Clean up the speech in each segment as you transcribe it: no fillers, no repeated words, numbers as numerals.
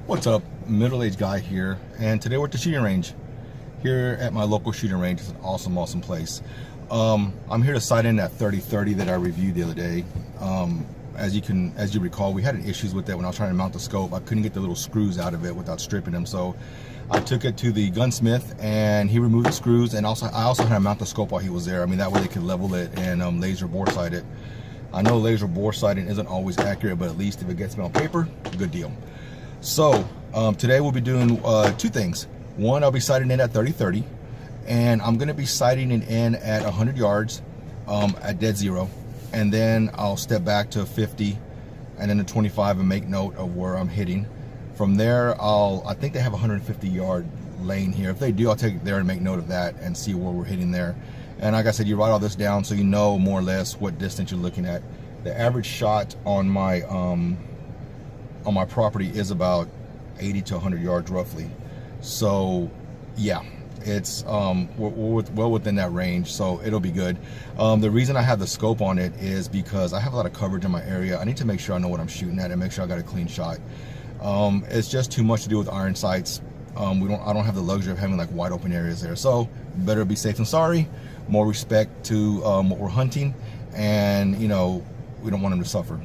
What's up? Middle-aged guy here, and today we're at the shooting range here at my local shooting range. It's an awesome place. I'm here to sight in that 3030 that I reviewed the other day. As you recall, we had issues with that when I was trying to mount the scope. I couldn't get the little screws out of it without stripping them, so I took it to the gunsmith and he removed the screws, and I also had to mount the scope while he was there. I mean, that way they could level it and laser bore sight it. I know laser bore sighting isn't always accurate, but at least if it gets me on paper, good deal. So today we'll be doing two things. One, I'll be sighting in at 30-30, and I'm going to be sighting it in at 100 yards at dead zero, and then I'll step back to 50 and then to 25 and make note of where I'm hitting. From there, I think they have a 150 yard lane here. If they do, I'll take it there and make note of that and see where we're hitting there. And like I said, you write all this down so you know more or less what distance you're looking at. The average shot on my property is about 80 to 100 yards roughly. So yeah, it's we're well within that range, so it'll be good. The reason I have the scope on it is because I have a lot of coverage in my area. I need to make sure I know what I'm shooting at and make sure I got a clean shot. It's just too much to do with iron sights. I don't have the luxury of having like wide open areas there, so better be safe than sorry. More respect to what we're hunting, and you know, we don't want them to suffer.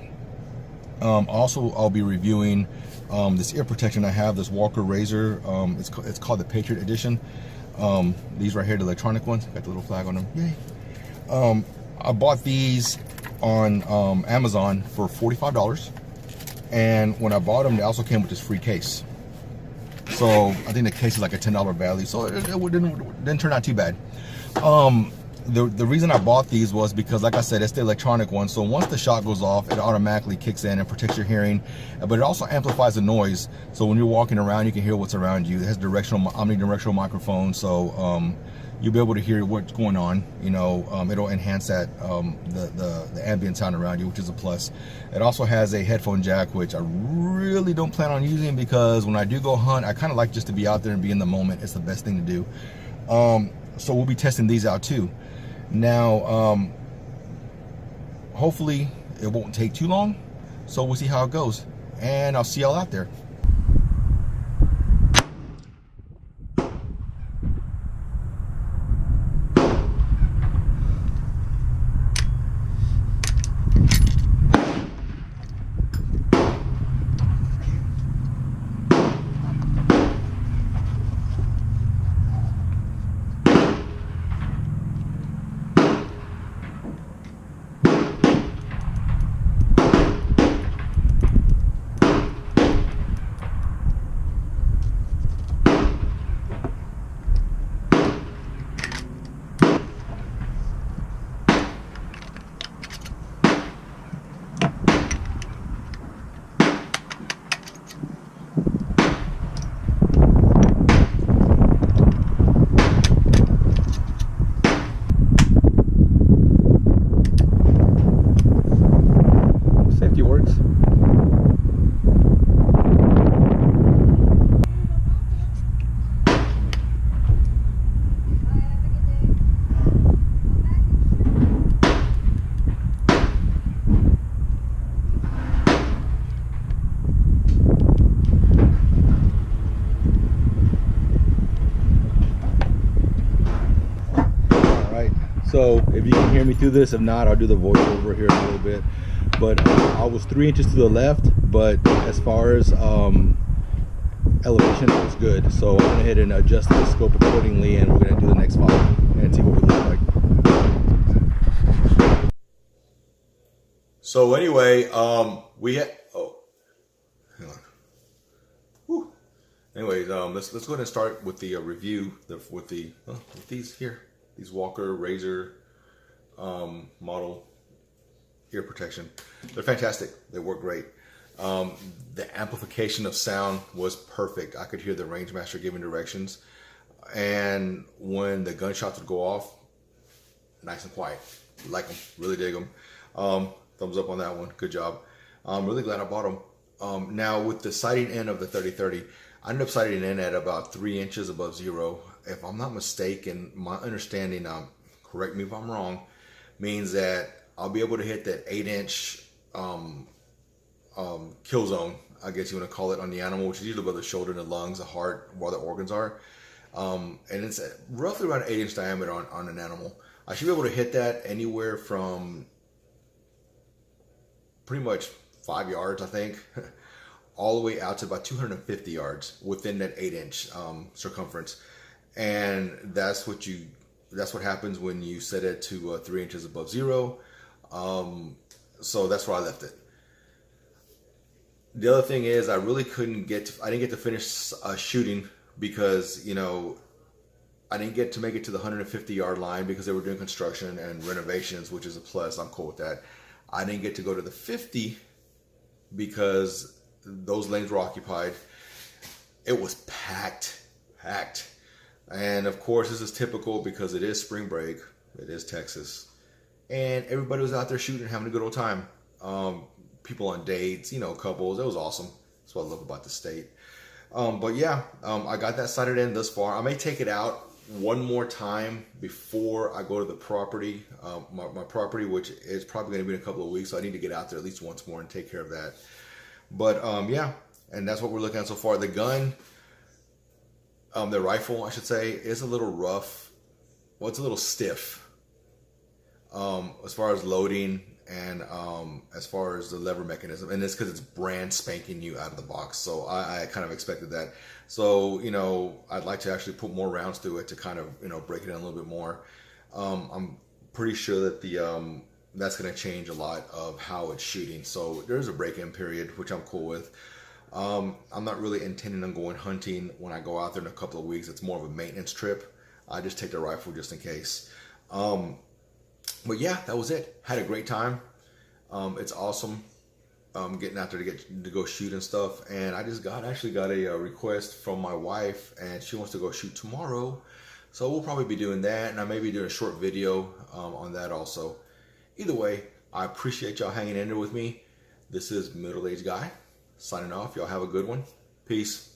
Also, I'll be reviewing this ear protection I have, this Walker Razor. It's called the Patriot Edition. These right here, the electronic ones, got the little flag on them. Yay! I bought these on Amazon for $45, and when I bought them, they also came with this free case. So I think the case is like a $10 value, so it didn't turn out too bad. The reason I bought these was because, like I said, it's the electronic one, so once the shot goes off, it automatically kicks in and protects your hearing, but it also amplifies the noise, so when you're walking around you can hear what's around you. It has omnidirectional microphone, so you'll be able to hear what's going on. You know, it'll enhance that the ambient sound around you, which is a plus. It also has a headphone jack, which I really don't plan on using, because when I do go hunt, I kind of like just to be out there and be in the moment. It's the best thing to do. So we'll be testing these out too. Now, hopefully it won't take too long, so we'll see how it goes, and I'll see y'all out there. So if you can hear me through this, if not, I'll do the voiceover here in a little bit. But I was 3 inches to the left, but as far as elevation, it was good. So I went ahead and adjusted the scope accordingly, and we're going to do the next 5 and see what we look like. So anyway, we had hang on. Whew. Anyways, let's go ahead and start with the review with these here. These Walker Razor model ear protection. They're fantastic. They work great. The amplification of sound was perfect. I could hear the Rangemaster giving directions, and when the gunshots would go off, nice and quiet. Like them, really dig them. Thumbs up on that one. Good job. I'm really glad I bought them. Now with the sighting in of the 30-30, I ended up sighting in at about 3 inches above zero. If I'm not mistaken, my understanding, correct me if I'm wrong, means that I'll be able to hit that 8-inch kill zone. I guess you want to call it, on the animal, which is usually above the shoulder and the lungs, the heart, where the organs are. And it's roughly around 8-inch diameter on an animal. I should be able to hit that anywhere from pretty much 5 yards, I think, all the way out to about 250 yards within that 8-inch circumference. And that's what happens when you set it to 3 inches above zero. So that's where I left it. The other thing is, I didn't get to finish shooting because, you know, I didn't get to make it to the 150-yard line because they were doing construction and renovations, which is a plus. I'm cool with that. I didn't get to go to the 50 because those lanes were occupied. It was packed. And of course, this is typical because it is spring break. It is Texas. And everybody was out there shooting, having a good old time. People on dates, you know, couples. It was awesome. That's what I love about the state. But yeah, I got that sighted in thus far. I may take it out one more time before I go to the property, my property, which is probably going to be in a couple of weeks. So I need to get out there at least once more and take care of that. But yeah, and that's what we're looking at so far. The gun, the rifle, I should say, is a little rough. Well, it's a little stiff as far as loading and as far as the lever mechanism. And it's because it's brand spanking new out of the box. So I kind of expected that. So, you know, I'd like to actually put more rounds through it to kind of, you know, break it in a little bit more. I'm pretty sure that that's going to change a lot of how it's shooting. So there's a break-in period, which I'm cool with. I'm not really intending on going hunting when I go out there in a couple of weeks. It's more of a maintenance trip. I just take the rifle just in case. But yeah, that was it. Had a great time. It's awesome getting out there to go shoot and stuff. And I just actually got a request from my wife, and she wants to go shoot tomorrow. So we'll probably be doing that, and I may be doing a short video on that also. Either way, I appreciate y'all hanging in there with me. This is Middle Aged Guy signing off. Y'all have a good one. Peace.